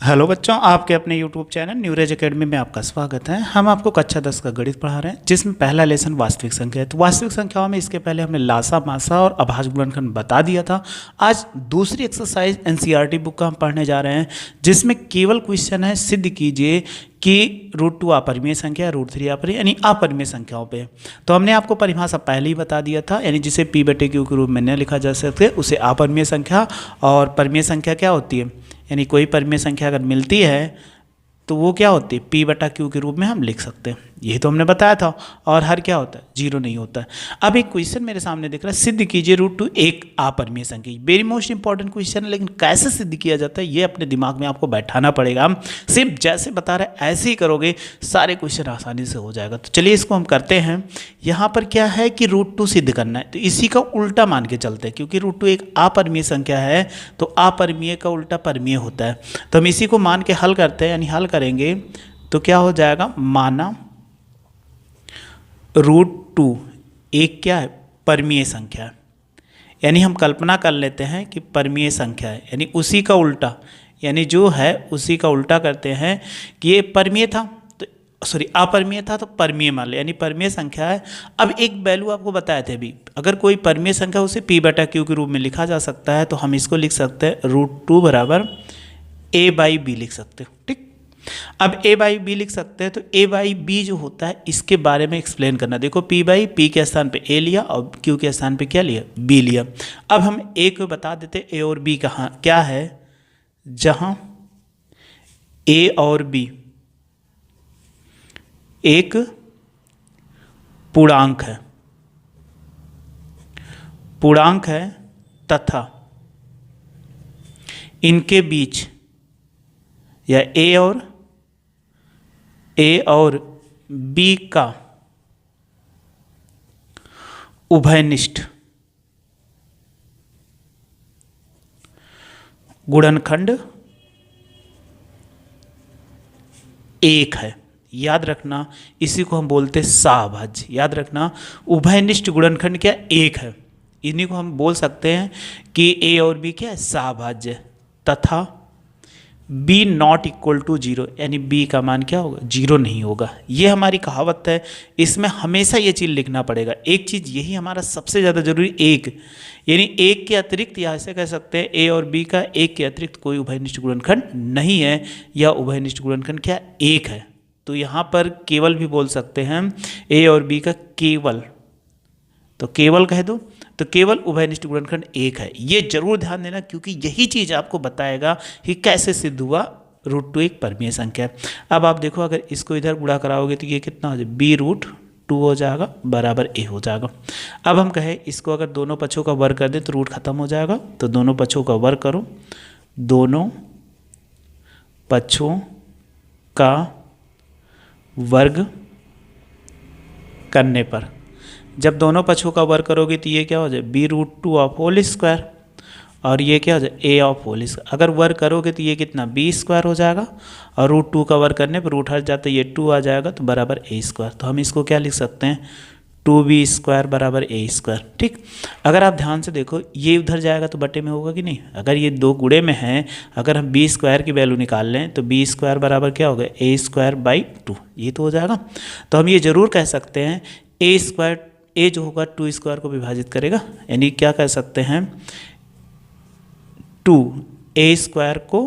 Hello बच्चों, आपके अपने यूट्यूब चैनल न्यूरेज एकेडमी में आपका स्वागत है। हम आपको कक्षा 10 का गणित पढ़ा रहे हैं, जिसमें पहला लेसन वास्तविक संख्या है। तो वास्तविक संख्याओं में इसके पहले हमने लासा मासा और अभाज्य गुणनखंड बता दिया था। आज दूसरी एक्सरसाइज एनसीईआरटी बुक का हम पढ़ने जा रहे हैं, जिसमें केवल क्वेश्चन है सिद्ध कीजिए कि √2 अपरिमेय संख्या है, √3 अपरिमेय यानी अपरिमेय संख्याओं पे। तो हमने आपको परिभाषा पहले ही बता दिया था, यानी जिसे P/Q के रूप में न लिखा जा सके उसे अपरिमेय संख्या, और परिमेय संख्या क्या होती है, यानी कोई परिमेय संख्या अगर मिलती है तो वो क्या होती है, P/Q के रूप में हम लिख सकते हैं। यही तो हमने बताया था। और हर क्या होता है, जीरो नहीं होता है। अब एक क्वेश्चन मेरे सामने दिख रहा है, सिद्ध कीजिए √2 एक अपरिमेय संख्या। वेरी मोस्ट इंपॉर्टेंट क्वेश्चन है, लेकिन कैसे सिद्ध किया जाता है ये अपने दिमाग में आपको बैठाना पड़ेगा। हम सिर्फ जैसे बता रहे हैं ऐसे ही करोगे, सारे क्वेश्चन आसानी से हो जाएगा। तो चलिए इसको हम करते हैं। यहाँ पर क्या है कि √2 सिद्ध करना है, तो इसी का उल्टा मान के चलते हैं, क्योंकि √2 एक अपरिमेय संख्या है, तो अपरिमेय का उल्टा परिमेय होता है। तो हम इसी को मान के हल करते हैं, यानी हल करेंगे तो क्या हो जाएगा, माना √2 एक क्या है, परिमेय संख्या है। यानी हम कल्पना कर लेते हैं कि परिमेय संख्या है, यानी उसी का उल्टा, यानी जो है उसी का उल्टा करते हैं कि ये परिमेय था तो अपरिमेय था तो परिमेय मान ले, यानी परिमेय संख्या है। अब एक वैल्यू आपको बताए थे अभी, अगर कोई परिमेय संख्या उसे P/Q के रूप में लिखा जा सकता है, तो हम इसको लिख सकते हैं √2 बराबर a/b लिख सकते हो। ठीक, अब a/b लिख सकते हैं, तो a/b जो होता है इसके बारे में एक्सप्लेन करना। देखो P/P के स्थान पे a लिया और q के स्थान पे क्या लिया, b लिया। अब हम a को बता देते a और b कहाँ क्या है, जहां a और b एक पूर्णांक है तथा इनके बीच या a और b का उभयनिष्ठ गुणनखंड एक है। याद रखना, इसी को हम बोलते हैं सहअभाज्य। याद रखना, उभयनिष्ठ गुणनखंड क्या एक है, इन्हीं को हम बोल सकते हैं कि a और b क्या है, सहअभाज्य, तथा b नॉट इक्वल टू 0, यानी b का मान क्या होगा, 0 नहीं होगा। ये हमारी कहावत है, इसमें हमेशा ये चीज़ लिखना पड़ेगा। एक चीज़ यही हमारा सबसे ज़्यादा जरूरी, एक, यानी एक के अतिरिक्त, या ऐसे कह सकते हैं a और b का एक के अतिरिक्त कोई उभयनिष्ठ गुणनखंड नहीं है, या उभयनिष्ठ गुणनखंड क्या एक है। तो यहाँ पर केवल भी बोल सकते हैं a और b का केवल, तो केवल कह दो, तो केवल उभयनिष्ठ गुणनखंड एक है। ये जरूर ध्यान देना, क्योंकि यही चीज़ आपको बताएगा कि कैसे सिद्ध हुआ √2 एक परिमेय संख्या है। अब आप देखो, अगर इसको इधर गुणा कराओगे तो ये कितना हो जाएगा, b√2 हो जाएगा बराबर a हो जाएगा। अब हम कहें इसको अगर दोनों पक्षों का वर्ग कर दें तो रूट खत्म हो जाएगा, तो दोनों पक्षों का वर्ग करो। दोनों पक्षों का वर्ग करने पर, जब दोनों पक्षों का वर्ग करोगे तो ये क्या हो जाए, b√2 ऑफ होल स्क्वायर, और ये क्या हो जाए, a ऑफ होल स्क्वायर। अगर वर्ग करोगे तो ये कितना, b² हो जाएगा, और √2 का वर्ग करने पर रूट हट जाता है, ये 2 आ जाएगा, तो बराबर a²। तो हम इसको क्या लिख सकते हैं, 2b² बराबर a²। ठीक, अगर आप ध्यान से देखो, ये उधर जाएगा तो बटे में होगा कि नहीं। अगर ये दो गुणे में हैं, अगर हम b² की वैल्यू निकाल लें तो b² बराबर क्या होगा, a²/2, ये तो हो जाएगा। तो हम ये जरूर कह सकते हैं a जो होगा 2² को विभाजित करेगा, यानी क्या कह सकते हैं, 2a² को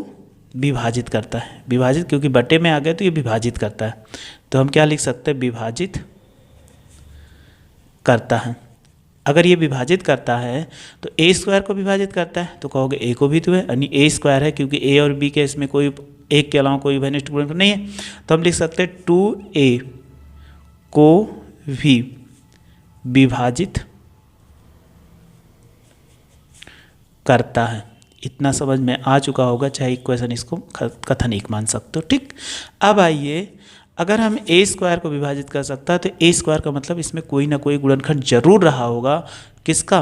विभाजित करता है। विभाजित क्योंकि बटे में आ गया तो ये विभाजित करता है, तो हम क्या लिख सकते हैं, विभाजित करता है। अगर ये विभाजित करता है तो a² को विभाजित करता है, तो कहोगे a को भी तो है, यानी a² है, क्योंकि a और b के इसमें कोई एक के अलावा कोई उभयनिष्ठ गुणनखंड नहीं है। तो हम लिख सकते हैं 2a को भी विभाजित करता है। इतना समझ में आ चुका होगा, चाहे इक्वेशन इसको कथन एक मान सकते हो। ठीक, अब आइए, अगर हम a² को विभाजित कर सकता है तो a² का मतलब इसमें कोई ना कोई गुणनखंड जरूर रहा होगा, किसका,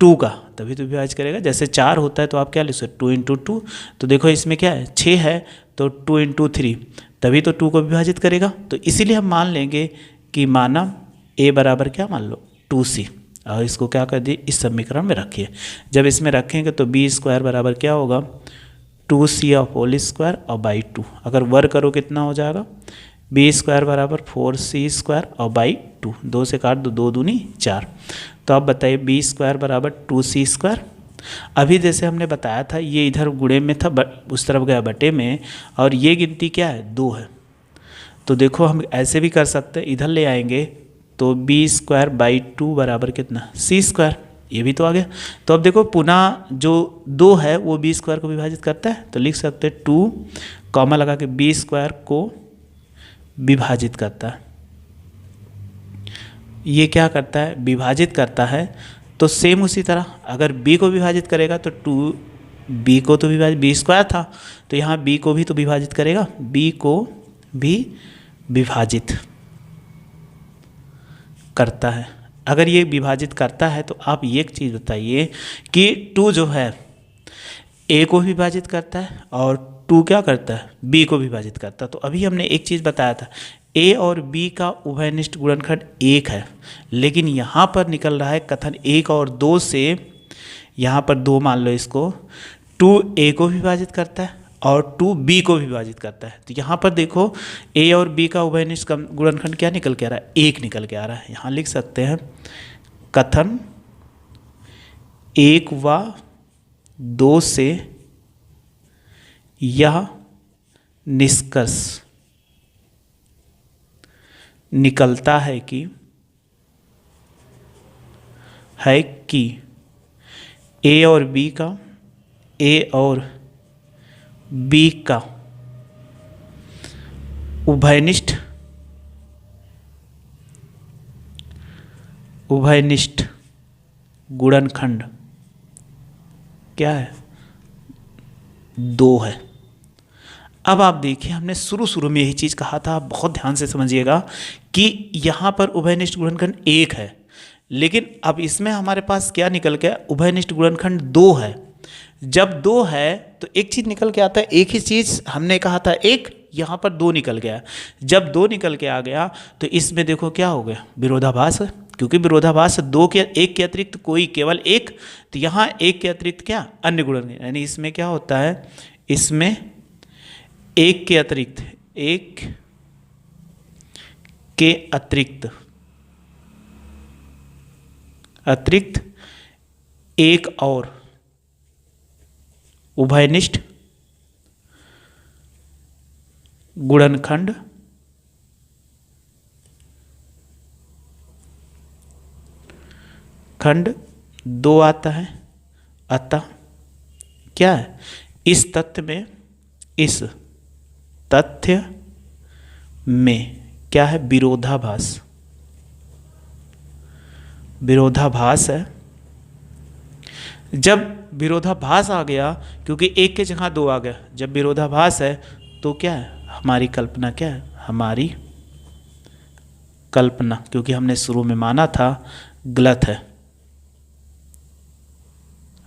2 का, तभी तो विभाजित करेगा। जैसे 4 होता है तो आप क्या लिख सकते, 2 × 2, तो देखो इसमें क्या है, 6 है, तो 2 × 3, तभी तो 2 को विभाजित करेगा। तो इसीलिए हम मान लेंगे कि माना a बराबर क्या मान लो, 2c, और इसको क्या कर दिए, इस समीकरण में रखिए। जब इसमें रखेंगे तो b² बराबर क्या होगा, 2c ऑफ होल स्क्वायर और बाई 2। अगर वर्ग करो कितना हो जाएगा, बी स्क्वायर बराबर 4c स्क्वायर और बाई 2। 2 से काट दो, 2 दूनी 4। तो अब बताइए बी स्क्वायर बराबर 2c स्क्वायर। अभी जैसे हमने बताया था ये इधर गुणे में था, उस तरफ गया बटे में, और ये गिनती क्या है, 2 है। तो देखो हम ऐसे भी कर सकते हैं, इधर ले आएंगे तो बी स्क्वायर बाई 2 बराबर कितना, सी स्क्वायर। ये भी तो आ गया। तो अब देखो पुनः जो 2 है वो बी स्क्वायर को विभाजित करता है, तो लिख सकते हैं 2 कॉमा लगा के बी स्क्वायर को विभाजित करता है। ये क्या करता है, विभाजित करता है। तो सेम उसी तरह अगर b को विभाजित करेगा तो 2b को तो विभाजित, बी स्क्वायर था तो यहाँ b को भी तो विभाजित करेगा, b को भी विभाजित करता है। अगर ये विभाजित करता है तो आप ये एक चीज़ बताइए कि 2 जो है a को विभाजित करता है और 2 क्या करता है, b को विभाजित करता है। तो अभी हमने एक चीज़ बताया था, a और b का उभयनिष्ठ गुणनखंड 1 है, लेकिन यहाँ पर निकल रहा है कथन 1 और 2 से, यहाँ पर 2 मान लो इसको, 2a को विभाजित करता है और 2b को विभाजित करता है। तो यहाँ पर देखो a और b का उभयनिष्ठ गुणनखंड क्या निकल के आ रहा है, 1 निकल के आ रहा है। यहाँ लिख सकते हैं कथन 1 व 2 से यह निष्कर्ष निकलता है कि a और b का उभयनिष्ठ गुणनखंड क्या है, 2 है। अब आप देखिए हमने शुरू में यही चीज़ कहा था, आप बहुत ध्यान से समझिएगा कि यहाँ पर उभयनिष्ठ गुणनखंड 1 है, लेकिन अब इसमें हमारे पास क्या निकल गया, उभयनिष्ठ गुणनखंड 2 है। जब 2 है तो एक चीज़ निकल के आता है, एक ही चीज़ हमने कहा था 1, यहाँ पर 2 निकल गया। जब 2 निकल के आ गया तो इसमें देखो क्या हो गया, विरोधाभास है, क्योंकि विरोधाभास 2 के 1 के अतिरिक्त कोई केवल 1, तो यहाँ 1 के अतिरिक्त क्या, अन्य गुणनखंड, यानी इसमें क्या होता है, इसमें 1 के अतिरिक्त, 1 के अतिरिक्त एक और उभयनिष्ठ गुणनखंड खंड 2 आता है। अतः क्या है, इस तथ्य में क्या है, विरोधाभास है। जब विरोधाभास आ गया, क्योंकि 1 के जगह 2 आ गया, जब विरोधाभास है तो क्या है, हमारी कल्पना क्या है, हमारी कल्पना, क्योंकि हमने शुरू में माना था गलत है,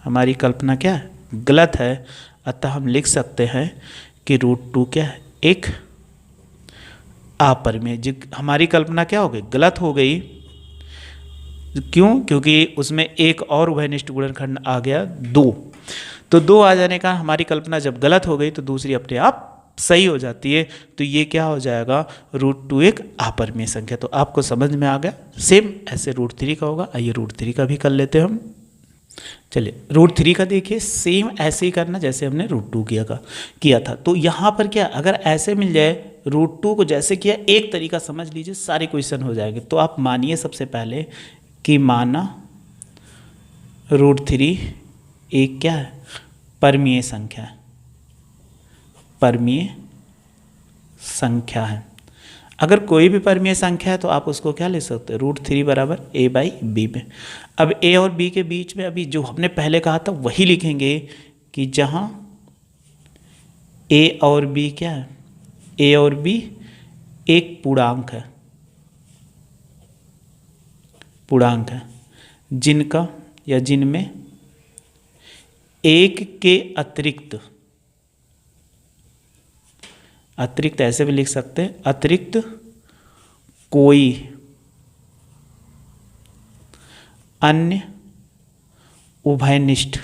हमारी कल्पना क्या है, गलत है। अतः हम लिख सकते हैं कि √2 क्या है, एक अपरिमेय। हमारी कल्पना क्या हो गई, गलत हो गई। क्यों, क्योंकि उसमें एक और उभयनिष्ठ गुणनखंड आ गया 2। तो 2 आ जाने का हमारी कल्पना जब गलत हो गई तो दूसरी अपने आप सही हो जाती है। तो ये क्या हो जाएगा, √2 एक अपरिमेय संख्या। तो आपको समझ में आ गया। सेम ऐसे √3 का होगा। आइए √3 का भी कर लेते हैं हम। चलिए √3 का देखिए, सेम ऐसे ही करना जैसे हमने √2 किया था। तो यहाँ पर क्या, अगर ऐसे मिल जाए √2 को जैसे किया, एक तरीका समझ लीजिए, सारे क्वेश्चन हो जाएंगे। तो आप मानिए सबसे पहले कि माना √3 एक क्या है, परमीय संख्या है, परमीय संख्या है। अगर कोई भी परमीय संख्या है तो आप उसको क्या ले सकते हैं, √3 बराबर a/b में। अब a और b के बीच में अभी जो हमने पहले कहा था वही लिखेंगे कि जहाँ a और b क्या है, a और b एक पूर्णांक है, जिनका या जिनमें 1 के अतिरिक्त ऐसे भी लिख सकते हैं, अतिरिक्त कोई अन्य उभयनिष्ठ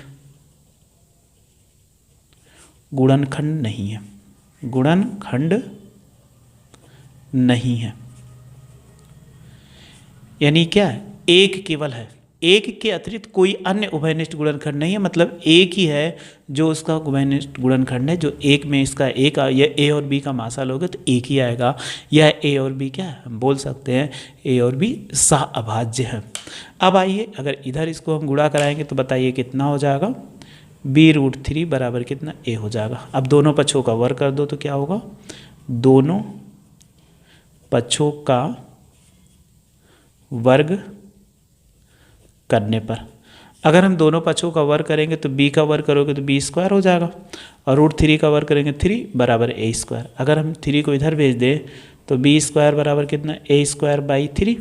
गुणनखंड नहीं है, गुणनखंड नहीं है। यानी क्या है, एक केवल है, एक के अतिरिक्त कोई अन्य उभयनिष्ठ गुणनखंड नहीं है, मतलब एक ही है जो उसका उभयनिष्ठ गुणनखंड है, जो एक में इसका एक या ए और बी का मासा लोगे तो एक ही आएगा। यह ए और बी क्या है, हम बोल सकते हैं ए और बी सह अभाज्य है। अब आइए अगर इधर इसको हम गुणा कराएंगे तो बताइए कितना हो जाएगा, b√3 बराबर कितना ए हो जाएगा। अब दोनों पक्षों का वर्ग कर दो तो क्या होगा, दोनों पक्षों का वर्ग करने पर, अगर हम दोनों पक्षों का वर्ग करेंगे तो b का वर्ग करोगे तो b² हो जाएगा, और √3 का वर्ग करेंगे 3 बराबर a²। अगर हम 3 को इधर भेज दें तो b² बराबर कितना a²/3,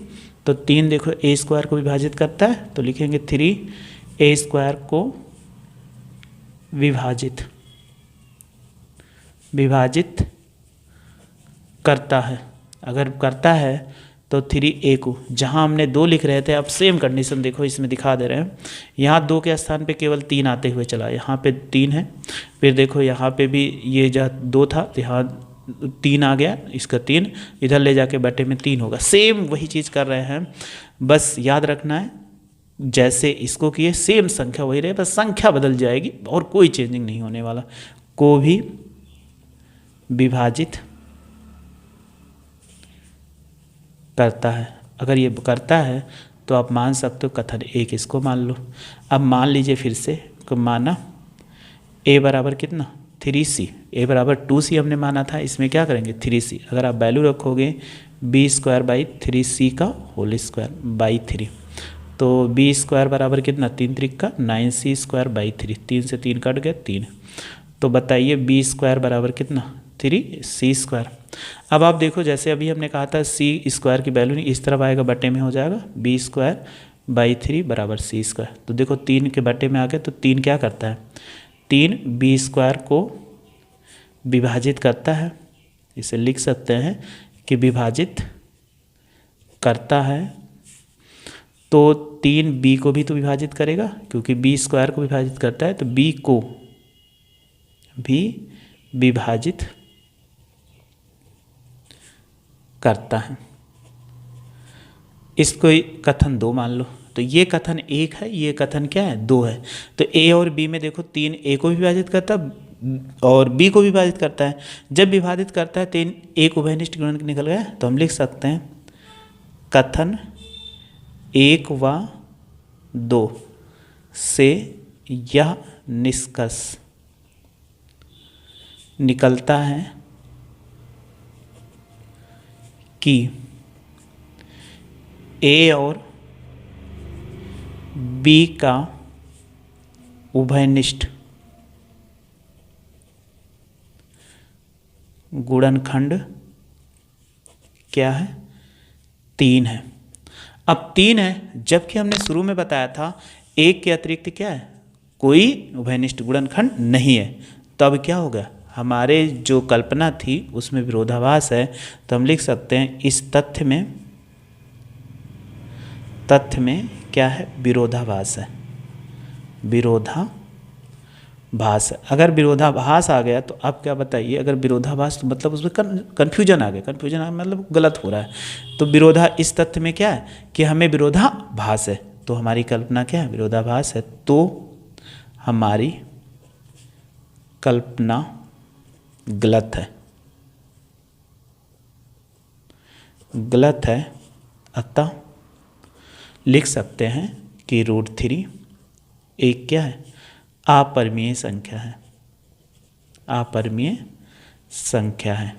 तो 3 देखो a² को विभाजित करता है तो लिखेंगे 3a² को विभाजित करता है। अगर करता है तो 3a को, जहाँ हमने 2 लिख रहे थे, अब सेम कंडीशन देखो इसमें दिखा दे रहे हैं। यहाँ 2 के स्थान पे केवल 3 आते हुए चला, यहाँ पे 3 है, फिर देखो यहाँ पे भी ये जहाँ 2 था तो यहाँ 3 आ गया, इसका 3 इधर ले जाके बटे में 3 होगा। सेम वही चीज़ कर रहे हैं, बस याद रखना है जैसे इसको किए सेम संख्या वही रहे, बस संख्या बदल जाएगी और कोई चेंजिंग नहीं होने वाला। को भी विभाजित करता है, अगर ये करता है तो आप मान सकते हो कथन एक, इसको मान लो। अब मान लीजिए फिर से को माना a बराबर कितना 3c, a बराबर 2c हमने माना था, इसमें क्या करेंगे 3c, अगर आप वैल्यू रखोगे b²/3c का होल स्क्वायर बाई 3, तो b² बराबर कितना 3 त्रिक का 9c²/3, 3 से 3 कट गया 3, तो बताइए b² बराबर कितना 3c²। अब आप देखो जैसे अभी हमने कहा था c² की वैल्यू नहीं इस तरफ आएगा, बटे में हो जाएगा b²/3 बराबर c²। तो देखो 3 के बटे में आ गया तो 3 क्या करता है, 3 b² को विभाजित करता है, इसे लिख सकते हैं कि विभाजित करता है, तो 3 b को भी तो विभाजित करेगा क्योंकि b² को विभाजित करता है, तो b को भी विभाजित करता है। इसको कथन 2 मान लो, तो ये कथन 1 है, ये कथन क्या है 2 है। तो a और b में देखो 3 a को विभाजित करता है और b को विभाजित करता है, जब विभाजित करता है 3 एक उभयनिष्ठ गुणन निकल गया, तो हम लिख सकते हैं कथन 1 व 2 से यह निष्कर्ष निकलता है कि a और b का उभयनिष्ठ गुणनखंड क्या है 3 है। अब 3 है, जबकि हमने शुरू में बताया था 1 के अतिरिक्त क्या है, कोई उभयनिष्ठ गुणनखंड नहीं है। तो अब क्या होगा, हमारे जो कल्पना थी उसमें विरोधाभास है, तो हम लिख सकते हैं इस तथ्य में क्या है, विरोधाभास है, विरोधाभास है। अगर विरोधाभास आ गया तो आप क्या बताइए, अगर विरोधाभास तो मतलब उसमें कन्फ्यूजन आ गया, कन्फ्यूजन आ मतलब गलत हो रहा है, तो विरोधा इस तथ्य में क्या है कि हमें विरोधाभास है, तो हमारी कल्पना क्या है, विरोधाभास है, तो हमारी कल्पना गलत है, अतः लिख सकते हैं कि √3 एक क्या है, अपरिमेय संख्या है।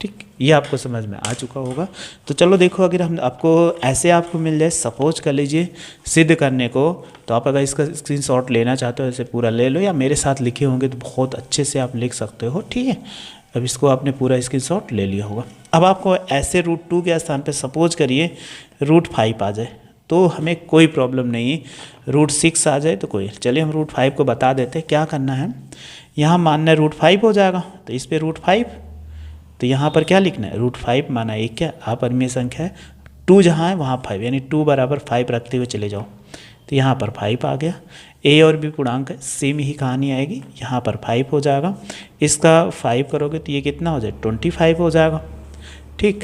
ठीक, ये आपको समझ में आ चुका होगा। तो चलो देखो, अगर हम आपको मिल जाए, सपोज कर लीजिए सिद्ध करने को, तो आप अगर इसका स्क्रीनशॉट लेना चाहते हो ऐसे पूरा ले लो, या मेरे साथ लिखे होंगे तो बहुत अच्छे से आप लिख सकते हो। ठीक है, अब इसको आपने पूरा स्क्रीनशॉट ले लिया होगा। अब आपको ऐसे √2 के स्थान पे सपोज करिए √5 आ जाए तो हमें कोई प्रॉब्लम नहीं, √6 आ जाए तो कोई, चलिए हम √5 को बता देते हैं क्या करना है। यहाँ मानना है √5 हो जाएगा, तो इस पर √5, तो यहाँ पर क्या लिखना है, √5 माना एक क्या अपरिमेय संख्या है, 2 जहाँ है वहाँ 5, यानी 2 बराबर 5 रखते हुए चले जाओ, तो यहाँ पर 5 आ गया। ए और बी पूर्णांक है, सेम ही कहानी आएगी। यहाँ पर 5 हो जाएगा, इसका 5 करोगे तो ये कितना हो जाए 25 हो जाएगा। ठीक,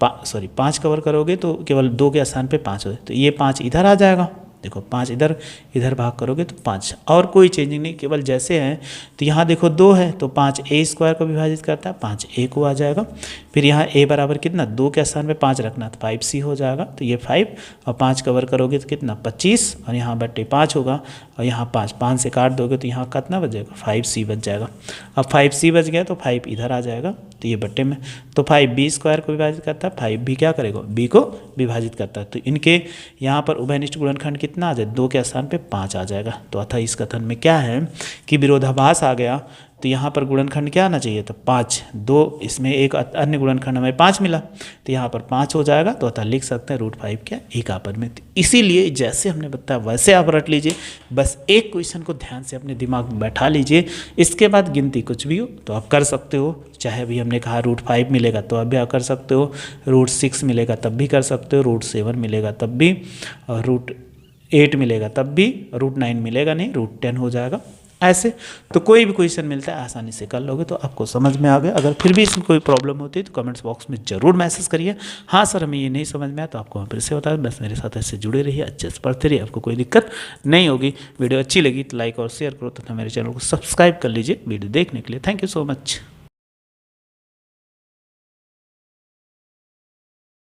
5 कवर करोगे तो केवल 2 के स्थान पे 5 हो जाए, तो ये 5 इधर आ जाएगा। देखो 5 इधर, इधर भाग करोगे तो 5, और कोई चेंजिंग नहीं, केवल जैसे हैं। तो यहाँ देखो 2 है तो 5 ए स्क्वायर को विभाजित करता है, 5 ए को आ जाएगा। फिर यहाँ ए बराबर कितना, 2 के स्थान पे 5 रखना तो 5c हो जाएगा। तो ये 5 और 5 कवर करोगे तो कितना 25, और यहाँ बट्टे 5 होगा, और यहाँ 5 से काट दोगे तो यहाँ कितना बच जाएगा 5c बच जाएगा। अब 5c बच गया तो 5 इधर आ जाएगा, तो ये बट्टे में, तो 5 बी स्क्वायर को विभाजित करता है, 5 भी क्या करेगा बी को विभाजित करता है। तो इनके यहाँ पर उभयनिष्ठ गुणनखंड कितना आ जाए, 2 के स्थान पे 5 आ जाएगा। तो अतः इस कथन में क्या है कि विरोधाभास आ गया, तो यहाँ पर गुणनखंड क्या आना चाहिए, तो 5, 2, इसमें एक अन्य गुणनखंड हमें 5 मिला, तो यहाँ पर 5 हो जाएगा। तो अतः लिख सकते हैं √5 क्या एक आपद में। तो इसीलिए जैसे हमने बताया वैसे आप रट लीजिए, बस एक क्वेश्चन को ध्यान से अपने दिमाग में बैठा लीजिए, इसके बाद गिनती कुछ भी हो तो आप कर सकते हो। चाहे अभी हमने कहा √5 मिलेगा तो अब भी आप कर सकते हो, √6 मिलेगा तब भी कर सकते हो, √7 मिलेगा तब भी, और √8 मिलेगा तब भी, √9 मिलेगा नहीं, √10 हो जाएगा। ऐसे तो कोई भी क्वेश्चन मिलता है आसानी से कर लोगे, तो आपको समझ में आ गया। अगर फिर भी इसमें कोई प्रॉब्लम होती है तो कमेंट्स बॉक्स में ज़रूर मैसेज करिए। हाँ सर हमें ये नहीं समझ में आया, तो आपको मैं फिर से बता, बस मेरे साथ ऐसे जुड़े रहिए, अच्छे से पढ़ते रहिए, आपको कोई दिक्कत नहीं होगी। वीडियो अच्छी लगी तो लाइक और शेयर करो तथा मेरे चैनल को सब्सक्राइब कर लीजिए। वीडियो देखने के लिए थैंक यू सो मच।